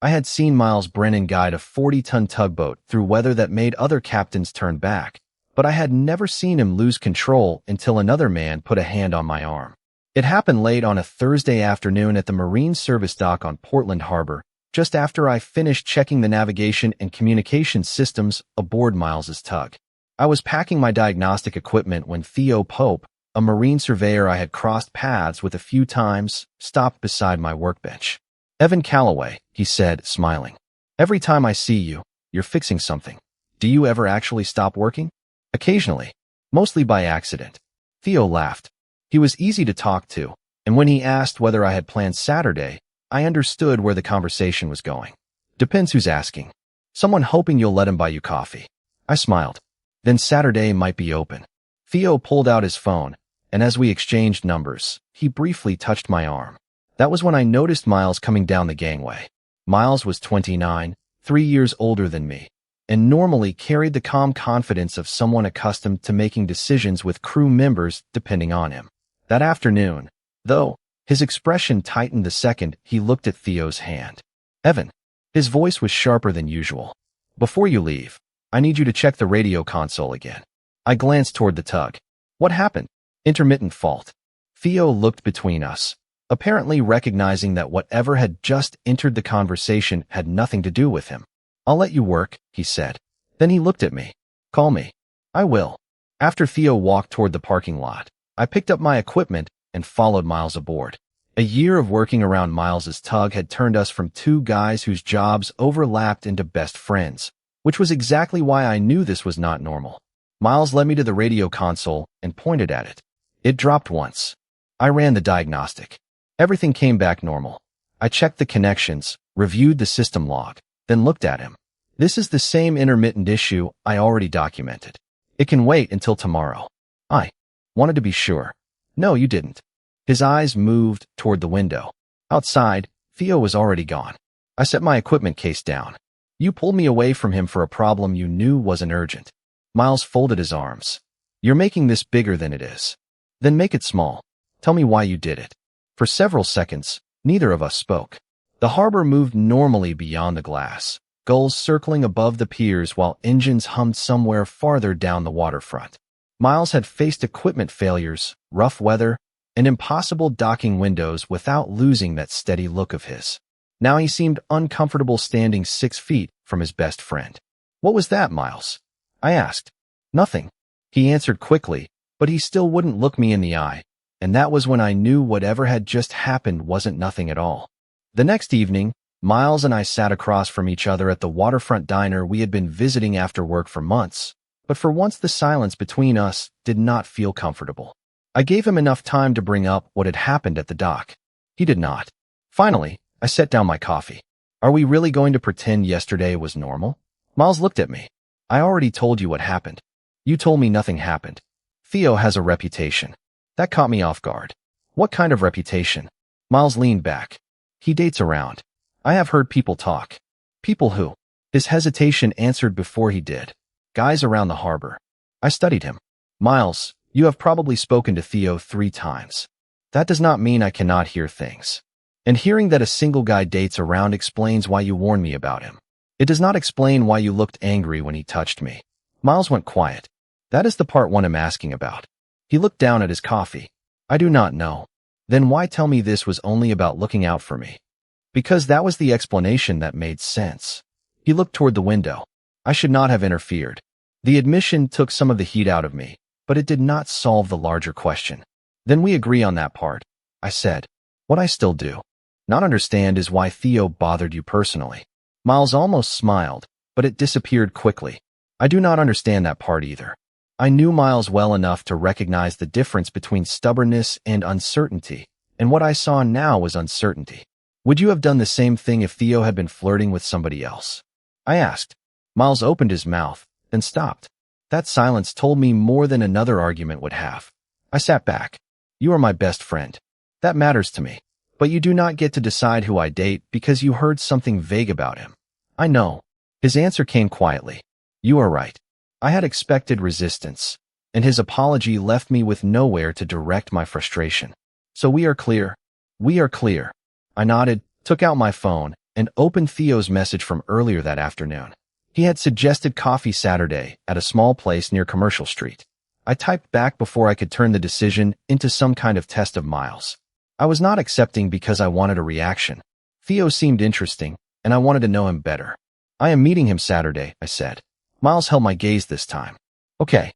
I had seen Miles Brennan guide a 40-ton tugboat through weather that made other captains turn back, but I had never seen him lose control until another man put a hand on my arm. It happened late on a Thursday afternoon at the Marine Service dock on Portland Harbor, just after I finished checking the navigation and communication systems aboard Miles's tug. I was packing my diagnostic equipment when Theo Pope, a Marine surveyor I had crossed paths with a few times, stopped beside my workbench. "Evan Calloway," he said, smiling. "Every time I see you, you're fixing something. Do you ever actually stop working?" "Occasionally. Mostly by accident." Theo laughed. He was easy to talk to, and when he asked whether I had planned Saturday, I understood where the conversation was going. "Depends who's asking. Someone hoping you'll let him buy you coffee." I smiled. "Then Saturday might be open." Theo pulled out his phone, and as we exchanged numbers, he briefly touched my arm. That was when I noticed Miles coming down the gangway. Miles was 29, 3 years older than me, and normally carried the calm confidence of someone accustomed to making decisions with crew members depending on him. That afternoon, though, his expression tightened the second he looked at Theo's hand. "Evan." His voice was sharper than usual. "Before you leave, I need you to check the radio console again." I glanced toward the tug. "What happened?" "Intermittent fault." Theo looked between us, apparently recognizing that whatever had just entered the conversation had nothing to do with him. "I'll let you work," he said. Then he looked at me. "Call me." "I will." After Theo walked toward the parking lot, I picked up my equipment and followed Miles aboard. A year of working around Miles's tug had turned us from two guys whose jobs overlapped into best friends, which was exactly why I knew this was not normal. Miles led me to the radio console and pointed at it. It dropped once. I ran the diagnostic. Everything came back normal. I checked the connections, reviewed the system log, then looked at him. "This is the same intermittent issue I already documented. It can wait until tomorrow." I wanted to be sure. "No, you didn't." His eyes moved toward the window. Outside, Theo was already gone. I set my equipment case down. "You pulled me away from him for a problem you knew wasn't urgent." Miles folded his arms. "You're making this bigger than it is." "Then make it small. Tell me why you did it." For several seconds, neither of us spoke. The harbor moved normally beyond the glass, gulls circling above the piers while engines hummed somewhere farther down the waterfront. Miles had faced equipment failures, rough weather, and impossible docking windows without losing that steady look of his. Now he seemed uncomfortable standing 6 feet from his best friend. "What was that, Miles?" I asked. "Nothing." He answered quickly, but he still wouldn't look me in the eye, and that was when I knew whatever had just happened wasn't nothing at all. The next evening, Miles and I sat across from each other at the waterfront diner we had been visiting after work for months, but for once the silence between us did not feel comfortable. I gave him enough time to bring up what had happened at the dock. He did not. Finally, I set down my coffee. "Are we really going to pretend yesterday was normal?" Miles looked at me. "I already told you what happened." "You told me nothing happened." "Theo has a reputation." That caught me off guard. "What kind of reputation?" Miles leaned back. "He dates around. I have heard people talk." "People who?" His hesitation answered before he did. "Guys around the harbor." I studied him. "Miles, you have probably spoken to Theo 3 times. That does not mean I cannot hear things. And hearing that a single guy dates around explains why you warned me about him. It does not explain why you looked angry when he touched me." Miles went quiet. "That is the part one I'm asking about." He looked down at his coffee. "I do not know." "Then why tell me this was only about looking out for me?" "Because that was the explanation that made sense." He looked toward the window. "I should not have interfered." The admission took some of the heat out of me, but it did not solve the larger question. "Then we agree on that part," I said. "What I still do not understand is why Theo bothered you personally." Miles almost smiled, but it disappeared quickly. "I do not understand that part either." I knew Miles well enough to recognize the difference between stubbornness and uncertainty, and what I saw now was uncertainty. "Would you have done the same thing if Theo had been flirting with somebody else?" I asked. Miles opened his mouth, then stopped. That silence told me more than another argument would have. I sat back. "You are my best friend. That matters to me. But you do not get to decide who I date because you heard something vague about him." "I know." His answer came quietly. "You are right." I had expected resistance, and his apology left me with nowhere to direct my frustration. "So we are clear?" "We are clear." I nodded, took out my phone, and opened Theo's message from earlier that afternoon. He had suggested coffee Saturday at a small place near Commercial Street. I typed back before I could turn the decision into some kind of test of Miles. I was not accepting because I wanted a reaction. Theo seemed interesting, and I wanted to know him better. I am meeting him Saturday, I said. Miles held my gaze this time. Okay.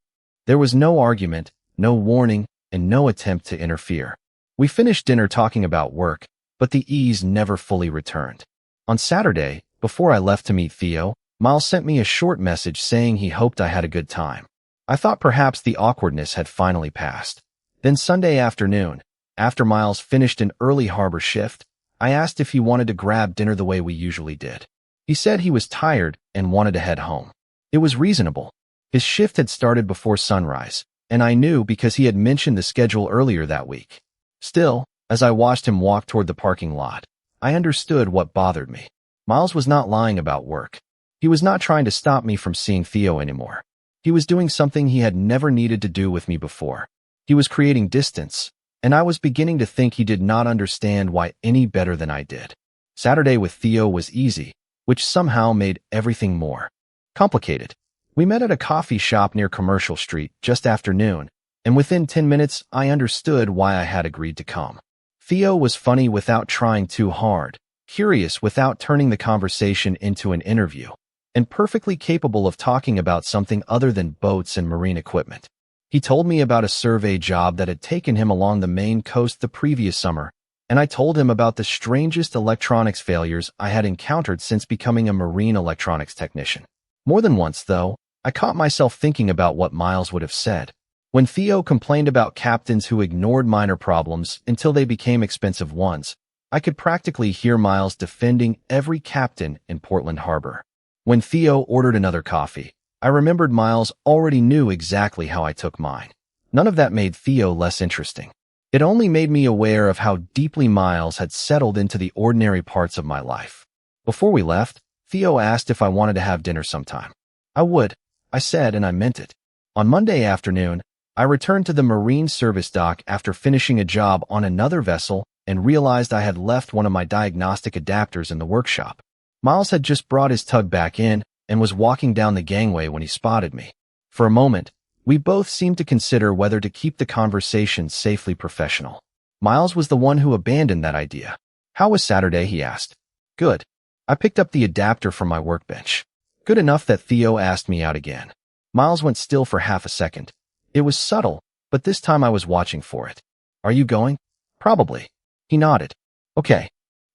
There was no argument, no warning, and no attempt to interfere. We finished dinner talking about work, but the ease never fully returned. On Saturday, before I left to meet Theo, Miles sent me a short message saying he hoped I had a good time. I thought perhaps the awkwardness had finally passed. Then Sunday afternoon, after Miles finished an early harbor shift, I asked if he wanted to grab dinner the way we usually did. He said he was tired and wanted to head home. It was reasonable. His shift had started before sunrise, and I knew because he had mentioned the schedule earlier that week. Still, as I watched him walk toward the parking lot, I understood what bothered me. Miles was not lying about work. He was not trying to stop me from seeing Theo anymore. He was doing something he had never needed to do with me before. He was creating distance, and I was beginning to think he did not understand why any better than I did. Saturday with Theo was easy, which somehow made everything more complicated. We met at a coffee shop near Commercial Street just after noon, and within 10 minutes I understood why I had agreed to come. Theo was funny without trying too hard, curious without turning the conversation into an interview, and perfectly capable of talking about something other than boats and marine equipment. He told me about a survey job that had taken him along the Maine coast the previous summer, and I told him about the strangest electronics failures I had encountered since becoming a marine electronics technician. More than once, though, I caught myself thinking about what Miles would have said. When Theo complained about captains who ignored minor problems until they became expensive ones, I could practically hear Miles defending every captain in Portland Harbor. When Theo ordered another coffee, I remembered Miles already knew exactly how I took mine. None of that made Theo less interesting. It only made me aware of how deeply Miles had settled into the ordinary parts of my life. Before we left, Theo asked if I wanted to have dinner sometime. I would, I said, and I meant it. On Monday afternoon, I returned to the Marine Service dock after finishing a job on another vessel and realized I had left one of my diagnostic adapters in the workshop. Miles had just brought his tug back in and was walking down the gangway when he spotted me. For a moment, we both seemed to consider whether to keep the conversation safely professional. Miles was the one who abandoned that idea. How was Saturday, he asked. Good. I picked up the adapter from my workbench. Good enough that Theo asked me out again. Miles went still for half a second. It was subtle, but this time I was watching for it. Are you going? Probably. He nodded. Okay.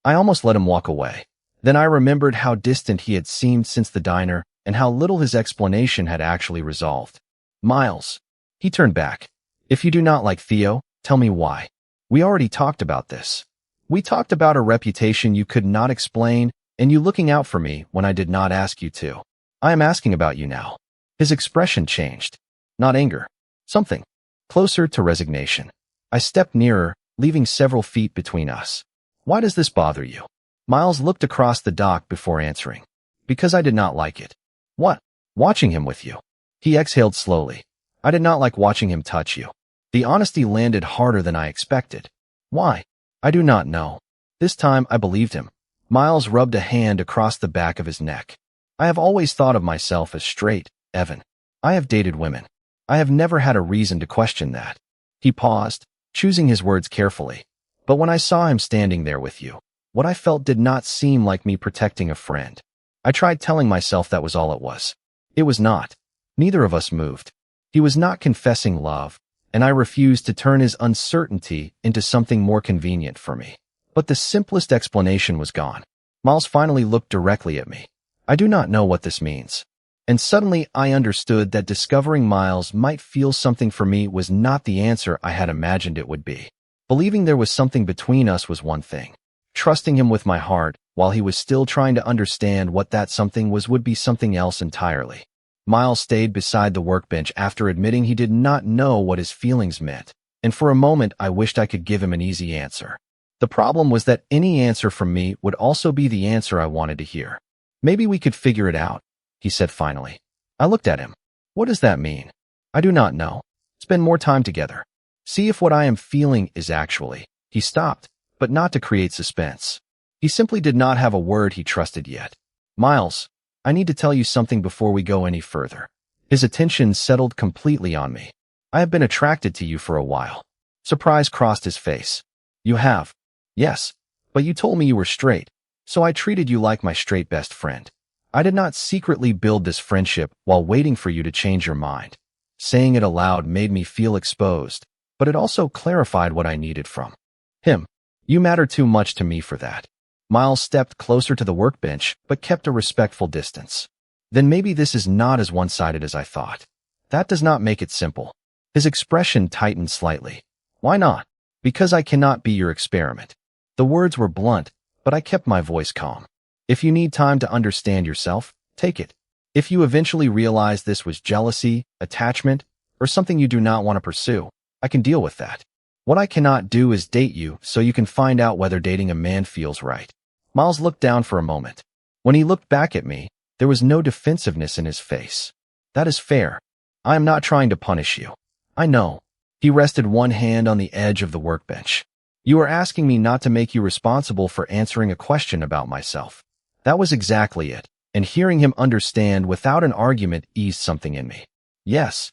I almost let him walk away. Then I remembered how distant he had seemed since the diner and how little his explanation had actually resolved. Miles. He turned back. If you do not like Theo, tell me why. We already talked about this. We talked about a reputation you could not explain and you looking out for me when I did not ask you to. I am asking about you now. His expression changed. Not anger. Something closer to resignation. I stepped nearer, leaving several feet between us. Why does this bother you? Miles looked across the dock before answering. Because I did not like it. What? Watching him with you. He exhaled slowly. I did not like watching him touch you. The honesty landed harder than I expected. Why? I do not know. This time I believed him. Miles rubbed a hand across the back of his neck. I have always thought of myself as straight, Evan. I have dated women. I have never had a reason to question that. He paused, choosing his words carefully. But when I saw him standing there with you, what I felt did not seem like me protecting a friend. I tried telling myself that was all it was. It was not. Neither of us moved. He was not confessing love, and I refused to turn his uncertainty into something more convenient for me. But the simplest explanation was gone. Miles finally looked directly at me. I do not know what this means. And suddenly I understood that discovering Miles might feel something for me was not the answer I had imagined it would be. Believing there was something between us was one thing. Trusting him with my heart, while he was still trying to understand what that something was, would be something else entirely. Miles stayed beside the workbench after admitting he did not know what his feelings meant, and for a moment I wished I could give him an easy answer. The problem was that any answer from me would also be the answer I wanted to hear. Maybe we could figure it out, he said finally. I looked at him. What does that mean? I do not know. Spend more time together. See if what I am feeling is actually. He stopped, but not to create suspense. He simply did not have a word he trusted yet. Miles, I need to tell you something before we go any further. His attention settled completely on me. I have been attracted to you for a while. Surprise crossed his face. You have? Yes, but you told me you were straight, so I treated you like my straight best friend. I did not secretly build this friendship while waiting for you to change your mind. Saying it aloud made me feel exposed, but it also clarified what I needed from him. You matter too much to me for that. Miles stepped closer to the workbench, but kept a respectful distance. Then maybe this is not as one-sided as I thought. That does not make it simple. His expression tightened slightly. Why not? Because I cannot be your experiment. The words were blunt, but I kept my voice calm. If you need time to understand yourself, take it. If you eventually realize this was jealousy, attachment, or something you do not want to pursue, I can deal with that. What I cannot do is date you so you can find out whether dating a man feels right. Miles looked down for a moment. When he looked back at me, there was no defensiveness in his face. That is fair. I am not trying to punish you. I know. He rested one hand on the edge of the workbench. You are asking me not to make you responsible for answering a question about myself. That was exactly it, and hearing him understand without an argument eased something in me. Yes.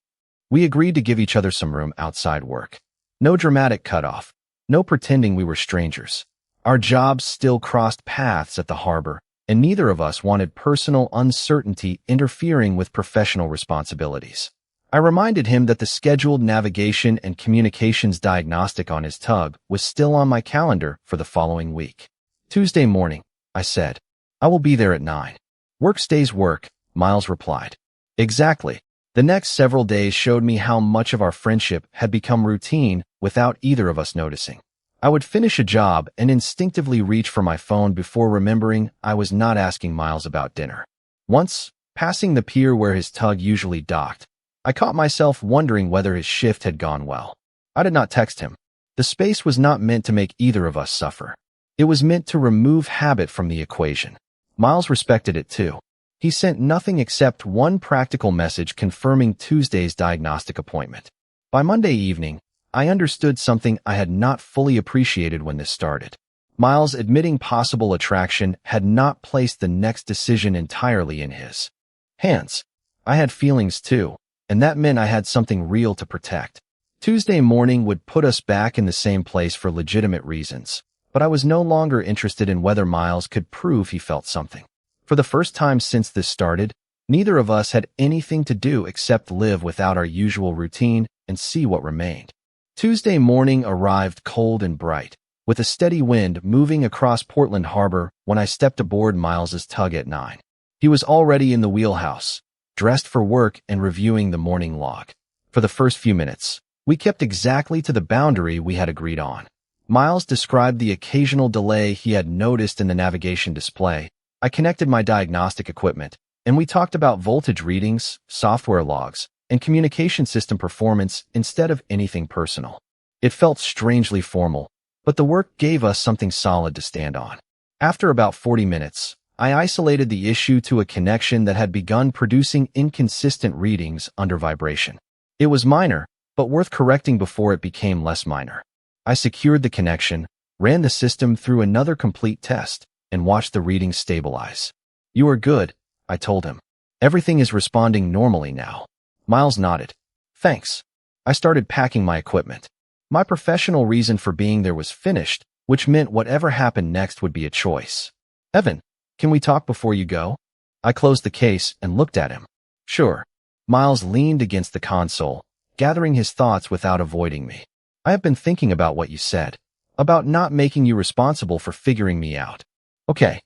We agreed to give each other some room outside work. No dramatic cutoff. No pretending we were strangers. Our jobs still crossed paths at the harbor, and neither of us wanted personal uncertainty interfering with professional responsibilities. I reminded him that the scheduled navigation and communications diagnostic on his tug was still on my calendar for the following week. Tuesday morning, I said. I will be there at 9. Work stays work, Miles replied. Exactly. The next several days showed me how much of our friendship had become routine without either of us noticing. I would finish a job and instinctively reach for my phone before remembering I was not asking Miles about dinner. Once, passing the pier where his tug usually docked, I caught myself wondering whether his shift had gone well. I did not text him. The space was not meant to make either of us suffer. It was meant to remove habit from the equation. Miles respected it too. He sent nothing except one practical message confirming Tuesday's diagnostic appointment. By Monday evening, I understood something I had not fully appreciated when this started. Miles admitting possible attraction had not placed the next decision entirely in his hands. I had feelings too, and that meant I had something real to protect. Tuesday morning would put us back in the same place for legitimate reasons, but I was no longer interested in whether Miles could prove he felt something. For the first time since this started, neither of us had anything to do except live without our usual routine and see what remained. Tuesday morning arrived cold and bright, with a steady wind moving across Portland Harbor when I stepped aboard Miles's tug at 9. He was already in the wheelhouse, dressed for work and reviewing the morning log. For the first few minutes, we kept exactly to the boundary we had agreed on. Miles described the occasional delay he had noticed in the navigation display. I connected my diagnostic equipment, and we talked about voltage readings, software logs, and communication system performance instead of anything personal. It felt strangely formal, but the work gave us something solid to stand on. After about 40 minutes, I isolated the issue to a connection that had begun producing inconsistent readings under vibration. It was minor, but worth correcting before it became less minor. I secured the connection, ran the system through another complete test, and watched the readings stabilize. You are good, I told him. Everything is responding normally now. Miles nodded. Thanks. I started packing my equipment. My professional reason for being there was finished, which meant whatever happened next would be a choice. Evan, can we talk before you go? I closed the case and looked at him. Sure. Miles leaned against the console, gathering his thoughts without avoiding me. I have been thinking about what you said, about not making you responsible for figuring me out. Okay,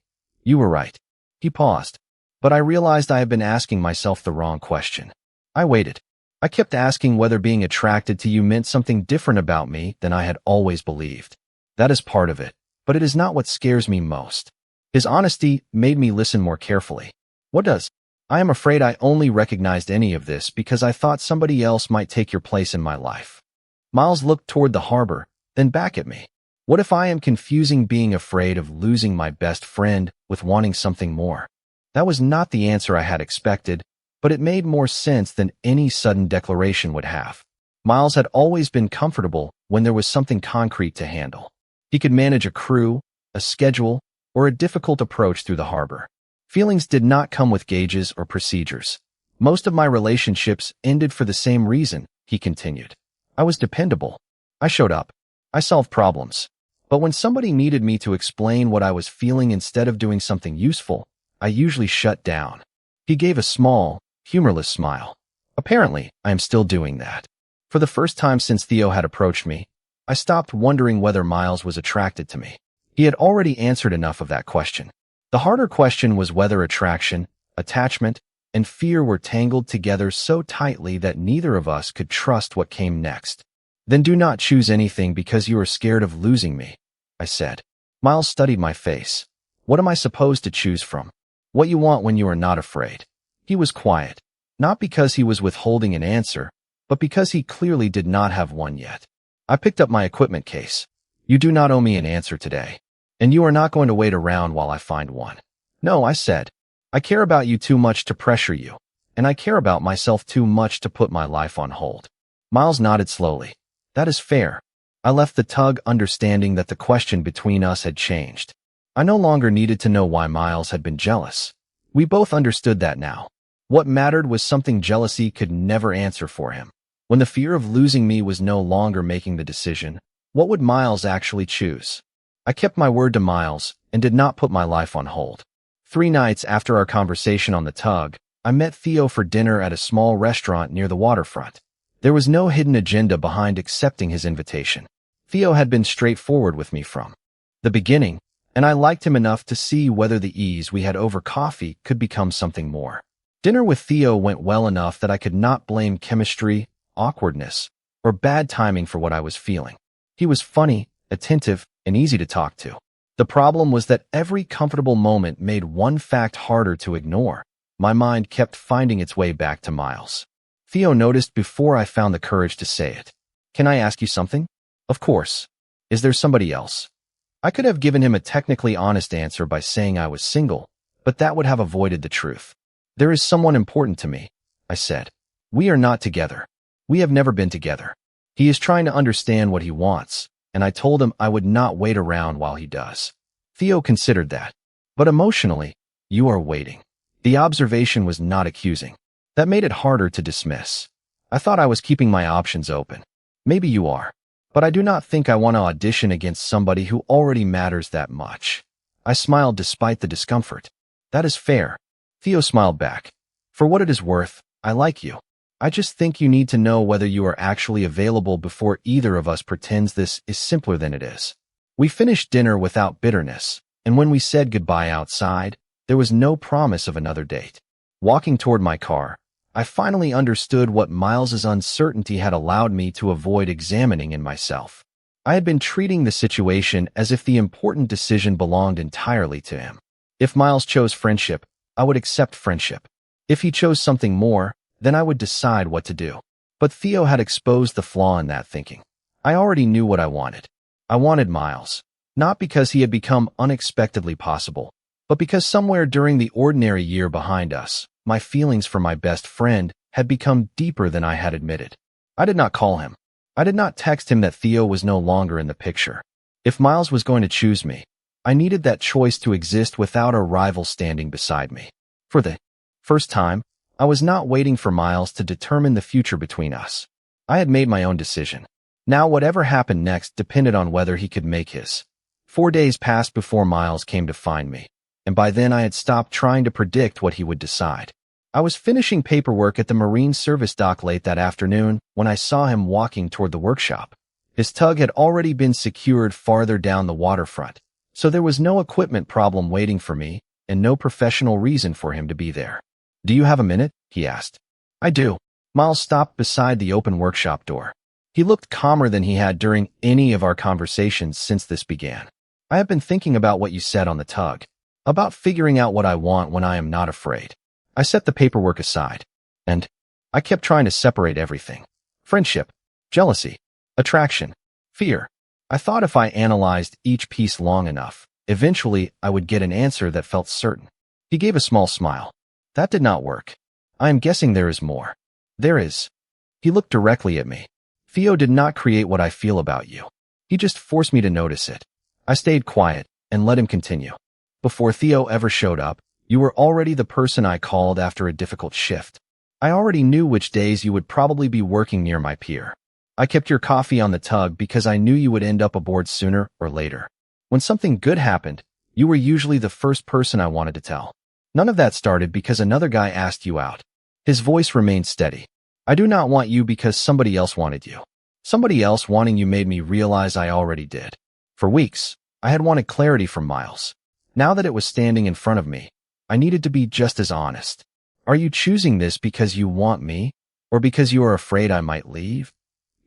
you were right. He paused, but I realized I had been asking myself the wrong question. I waited. I kept asking whether being attracted to you meant something different about me than I had always believed. That is part of it, but it is not what scares me most. His honesty made me listen more carefully. What does? I am afraid I only recognized any of this because I thought somebody else might take your place in my life. Miles looked toward the harbor, then back at me. What if I am confusing being afraid of losing my best friend with wanting something more? That was not the answer I had expected, but it made more sense than any sudden declaration would have. Miles had always been comfortable when there was something concrete to handle. He could manage a crew, a schedule, or a difficult approach through the harbor. Feelings did not come with gauges or procedures. Most of my relationships ended for the same reason, he continued. I was dependable. I showed up. I solved problems. But when somebody needed me to explain what I was feeling instead of doing something useful, I usually shut down. He gave a small, humorless smile. Apparently, I am still doing that. For the first time since Theo had approached me, I stopped wondering whether Miles was attracted to me. He had already answered enough of that question. The harder question was whether attraction, attachment, and fear were tangled together so tightly that neither of us could trust what came next. Then do not choose anything because you are scared of losing me, I said. Miles studied my face. What am I supposed to choose from? What you want when you are not afraid. He was quiet, not because he was withholding an answer, but because he clearly did not have one yet. I picked up my equipment case. You do not owe me an answer today, and you are not going to wait around while I find one. No, I said. I care about you too much to pressure you, and I care about myself too much to put my life on hold. Miles nodded slowly. That is fair. I left the tug understanding that the question between us had changed. I no longer needed to know why Miles had been jealous. We both understood that now. What mattered was something jealousy could never answer for him. When the fear of losing me was no longer making the decision, what would Miles actually choose? I kept my word to Miles and did not put my life on hold. 3 nights after our conversation on the tug, I met Theo for dinner at a small restaurant near the waterfront. There was no hidden agenda behind accepting his invitation. Theo had been straightforward with me from the beginning, and I liked him enough to see whether the ease we had over coffee could become something more. Dinner with Theo went well enough that I could not blame chemistry, awkwardness, or bad timing for what I was feeling. He was funny, attentive, and easy to talk to. The problem was that every comfortable moment made one fact harder to ignore. My mind kept finding its way back to Miles. Theo noticed before I found the courage to say it. Can I ask you something? Of course. Is there somebody else? I could have given him a technically honest answer by saying I was single, but that would have avoided the truth. There is someone important to me, I said. We are not together. We have never been together. He is trying to understand what he wants, and I told him I would not wait around while he does. Theo considered that. But emotionally, you are waiting. The observation was not accusing. That made it harder to dismiss. I thought I was keeping my options open. Maybe you are. But I do not think I want to audition against somebody who already matters that much. I smiled despite the discomfort. That is fair. Theo smiled back. For what it is worth, I like you. I just think you need to know whether you are actually available before either of us pretends this is simpler than it is. We finished dinner without bitterness, and when we said goodbye outside, there was no promise of another date. Walking toward my car, I finally understood what Miles's uncertainty had allowed me to avoid examining in myself. I had been treating the situation as if the important decision belonged entirely to him. If Miles chose friendship, I would accept friendship. If he chose something more, then I would decide what to do. But Theo had exposed the flaw in that thinking. I already knew what I wanted. I wanted Miles, not because he had become unexpectedly possible, but because somewhere during the ordinary year behind us, my feelings for my best friend had become deeper than I had admitted. I did not call him. I did not text him that Theo was no longer in the picture. If Miles was going to choose me, I needed that choice to exist without a rival standing beside me. For the first time, I was not waiting for Miles to determine the future between us. I had made my own decision. Now whatever happened next depended on whether he could make his. 4 days passed before Miles came to find me, and by then I had stopped trying to predict what he would decide. I was finishing paperwork at the Marine Service dock late that afternoon when I saw him walking toward the workshop. His tug had already been secured farther down the waterfront, so there was no equipment problem waiting for me and no professional reason for him to be there. Do you have a minute? He asked. I do. Miles stopped beside the open workshop door. He looked calmer than he had during any of our conversations since this began. I have been thinking about what you said on the tug, about figuring out what I want when I am not afraid. I set the paperwork aside, and I kept trying to separate everything. Friendship, jealousy, attraction, fear. I thought if I analyzed each piece long enough, eventually I would get an answer that felt certain. He gave a small smile. That did not work. I am guessing there is more. There is. He looked directly at me. Theo did not create what I feel about you. He just forced me to notice it. I stayed quiet and let him continue. Before Theo ever showed up, you were already the person I called after a difficult shift. I already knew which days you would probably be working near my pier. I kept your coffee on the tug because I knew you would end up aboard sooner or later. When something good happened, you were usually the first person I wanted to tell. None of that started because another guy asked you out. His voice remained steady. I do not want you because somebody else wanted you. Somebody else wanting you made me realize I already did. For weeks, I had wanted clarity from Miles. Now that it was standing in front of me, I needed to be just as honest. Are you choosing this because you want me, or because you are afraid I might leave?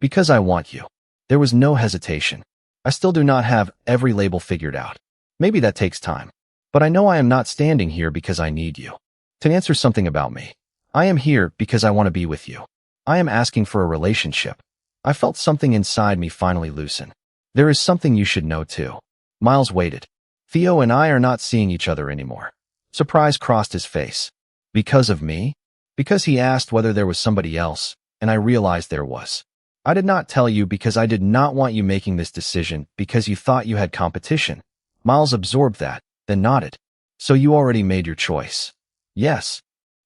Because I want you. There was no hesitation. I still do not have every label figured out. Maybe that takes time. But I know I am not standing here because I need you. To answer something about me, I am here because I want to be with you. I am asking for a relationship. I felt something inside me finally loosen. There is something you should know too. Miles waited. Theo and I are not seeing each other anymore. Surprise crossed his face. Because of me? Because he asked whether there was somebody else, and I realized there was. I did not tell you because I did not want you making this decision because you thought you had competition. Miles absorbed that, then nodded. So you already made your choice. Yes.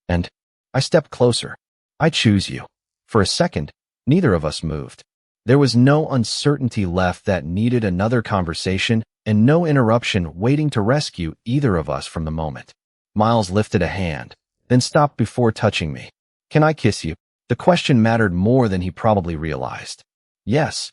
And I stepped closer. I choose you. For a second, neither of us moved. There was no uncertainty left that needed another conversation and no interruption waiting to rescue either of us from the moment. Miles lifted a hand, then stopped before touching me. Can I kiss you? The question mattered more than he probably realized. Yes.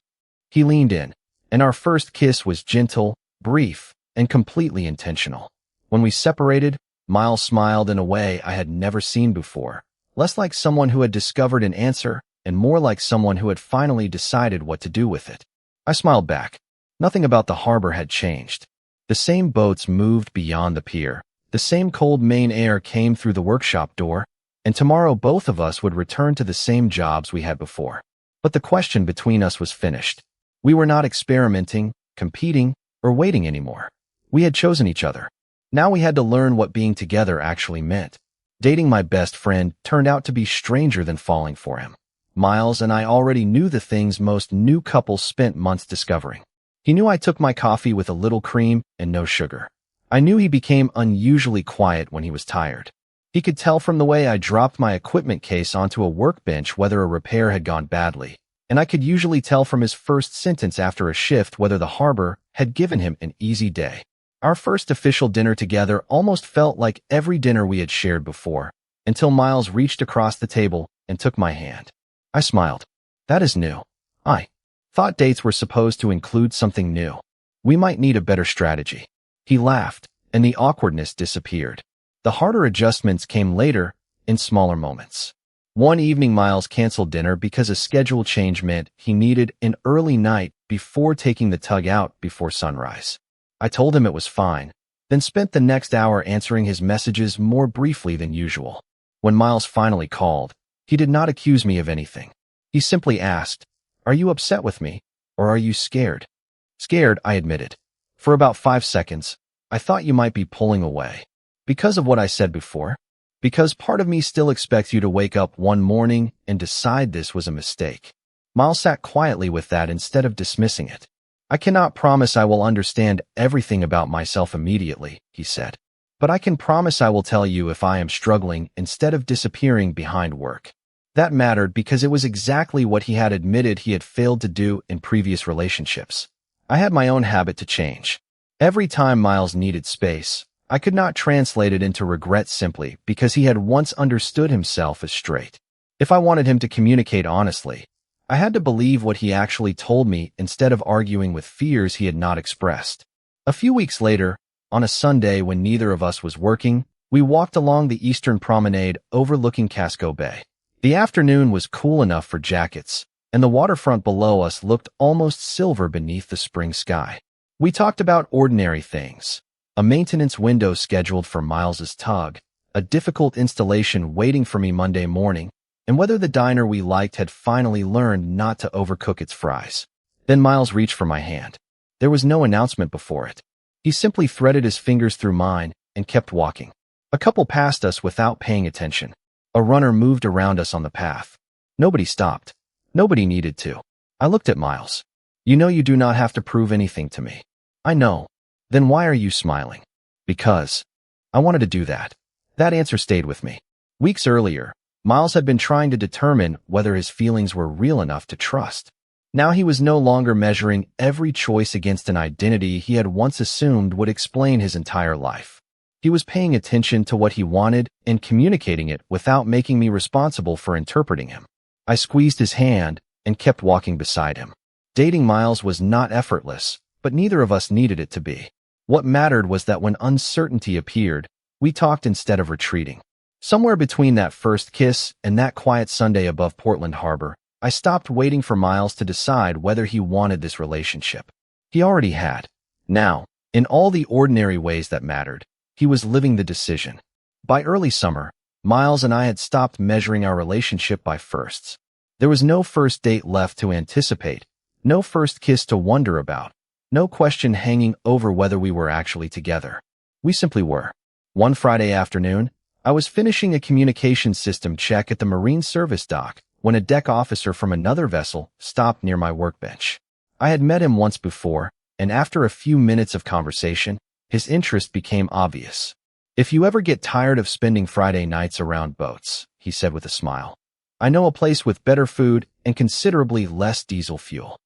He leaned in, and our first kiss was gentle, brief, and completely intentional. When we separated, Miles smiled in a way I had never seen before, less like someone who had discovered an answer and more like someone who had finally decided what to do with it. I smiled back. Nothing about the harbor had changed. The same boats moved beyond the pier. The same cold Maine air came through the workshop door, and tomorrow both of us would return to the same jobs we had before. But the question between us was finished. We were not experimenting, competing, or waiting anymore. We had chosen each other. Now we had to learn what being together actually meant. Dating my best friend turned out to be stranger than falling for him. Miles and I already knew the things most new couples spent months discovering. He knew I took my coffee with a little cream and no sugar. I knew he became unusually quiet when he was tired. He could tell from the way I dropped my equipment case onto a workbench whether a repair had gone badly, and I could usually tell from his first sentence after a shift whether the harbor had given him an easy day. Our first official dinner together almost felt like every dinner we had shared before, until Miles reached across the table and took my hand. I smiled. That is new. I thought dates were supposed to include something new. We might need a better strategy. He laughed, and the awkwardness disappeared. The harder adjustments came later, in smaller moments. One evening Miles canceled dinner because a schedule change meant he needed an early night before taking the tug out before sunrise. I told him it was fine, then spent the next hour answering his messages more briefly than usual. When Miles finally called, he did not accuse me of anything. He simply asked, "Are you upset with me, or are you scared?" Scared, I admitted. For about 5 seconds, I thought you might be pulling away. Because of what I said before? Because part of me still expects you to wake up one morning and decide this was a mistake. Miles sat quietly with that instead of dismissing it. I cannot promise I will understand everything about myself immediately, he said. But I can promise I will tell you if I am struggling instead of disappearing behind work. That mattered because it was exactly what he had admitted he had failed to do in previous relationships. I had my own habit to change. Every time Miles needed space, I could not translate it into regret simply because he had once understood himself as straight. If I wanted him to communicate honestly, I had to believe what he actually told me instead of arguing with fears he had not expressed. A few weeks later, on a Sunday when neither of us was working, we walked along the eastern promenade overlooking Casco Bay. The afternoon was cool enough for jackets, and the waterfront below us looked almost silver beneath the spring sky. We talked about ordinary things. A maintenance window scheduled for Miles's tug, a difficult installation waiting for me Monday morning, and whether the diner we liked had finally learned not to overcook its fries. Then Miles reached for my hand. There was no announcement before it. He simply threaded his fingers through mine and kept walking. A couple passed us without paying attention. A runner moved around us on the path. Nobody stopped. Nobody needed to. I looked at Miles. You know you do not have to prove anything to me. I know. Then why are you smiling? Because I wanted to do that. That answer stayed with me. Weeks earlier, Miles had been trying to determine whether his feelings were real enough to trust. Now he was no longer measuring every choice against an identity he had once assumed would explain his entire life. He was paying attention to what he wanted and communicating it without making me responsible for interpreting him. I squeezed his hand and kept walking beside him. Dating Miles was not effortless, but neither of us needed it to be. What mattered was that when uncertainty appeared, we talked instead of retreating. Somewhere between that first kiss and that quiet Sunday above Portland Harbor, I stopped waiting for Miles to decide whether he wanted this relationship. He already had. Now, in all the ordinary ways that mattered, he was living the decision. By early summer, Miles and I had stopped measuring our relationship by firsts. There was no first date left to anticipate, no first kiss to wonder about, no question hanging over whether we were actually together. We simply were. One Friday afternoon, I was finishing a communication system check at the Marine Service dock when a deck officer from another vessel stopped near my workbench. I had met him once before, and after a few minutes of conversation, his interest became obvious. "If you ever get tired of spending Friday nights around boats," he said with a smile, "I know a place with better food and considerably less diesel fuel."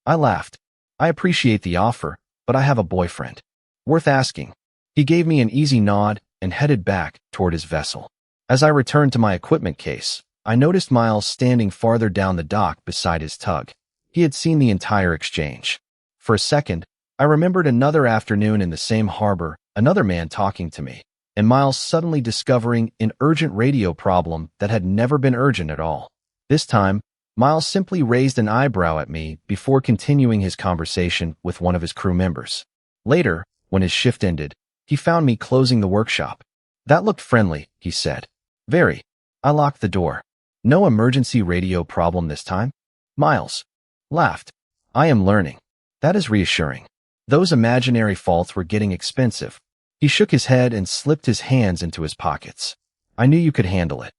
I laughed. "I appreciate the offer, but I have a boyfriend." "Worth asking." He gave me an easy nod and headed back toward his vessel. As I returned to my equipment case, I noticed Miles standing farther down the dock beside his tug. He had seen the entire exchange. For a second, I remembered another afternoon in the same harbor, another man talking to me, and Miles suddenly discovering an urgent radio problem that had never been urgent at all. This time, Miles simply raised an eyebrow at me before continuing his conversation with one of his crew members. Later, when his shift ended, he found me closing the workshop. "That looked friendly," he said. "Very." I locked the door. "No emergency radio problem this time?" Miles laughed. "I am learning." "That is reassuring." Those imaginary faults were getting expensive. He shook his head and slipped his hands into his pockets. "I knew you could handle it."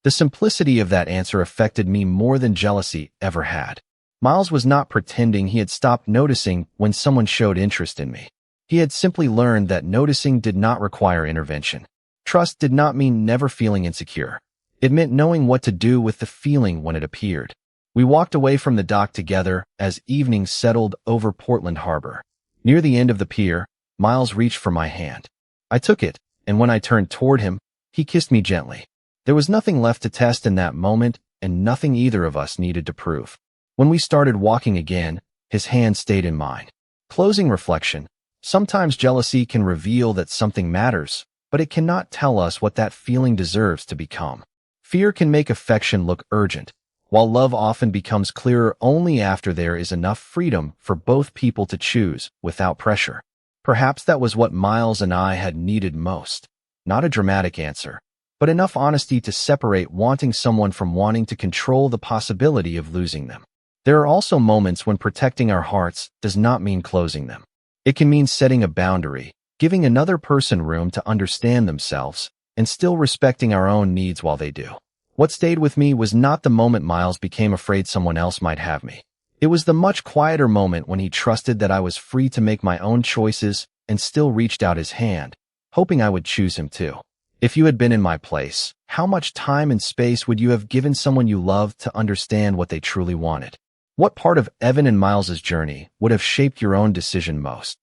The simplicity of that answer affected me more than jealousy ever had. Miles was not pretending he had stopped noticing when someone showed interest in me. He had simply learned that noticing did not require intervention. Trust did not mean never feeling insecure. It meant knowing what to do with the feeling when it appeared. We walked away from the dock together as evening settled over Portland Harbor. Near the end of the pier, Miles reached for my hand. I took it, and when I turned toward him, he kissed me gently. There was nothing left to test in that moment, and nothing either of us needed to prove. When we started walking again, his hand stayed in mine. Closing reflection. Sometimes jealousy can reveal that something matters, but it cannot tell us what that feeling deserves to become. Fear can make affection look urgent, while love often becomes clearer only after there is enough freedom for both people to choose without pressure. Perhaps that was what Miles and I had needed most. Not a dramatic answer, but enough honesty to separate wanting someone from wanting to control the possibility of losing them. There are also moments when protecting our hearts does not mean closing them. It can mean setting a boundary, giving another person room to understand themselves, and still respecting our own needs while they do. What stayed with me was not the moment Miles became afraid someone else might have me. It was the much quieter moment when he trusted that I was free to make my own choices and still reached out his hand, hoping I would choose him too. If you had been in my place, how much time and space would you have given someone you loved to understand what they truly wanted? What part of Evan and Miles's journey would have shaped your own decision most?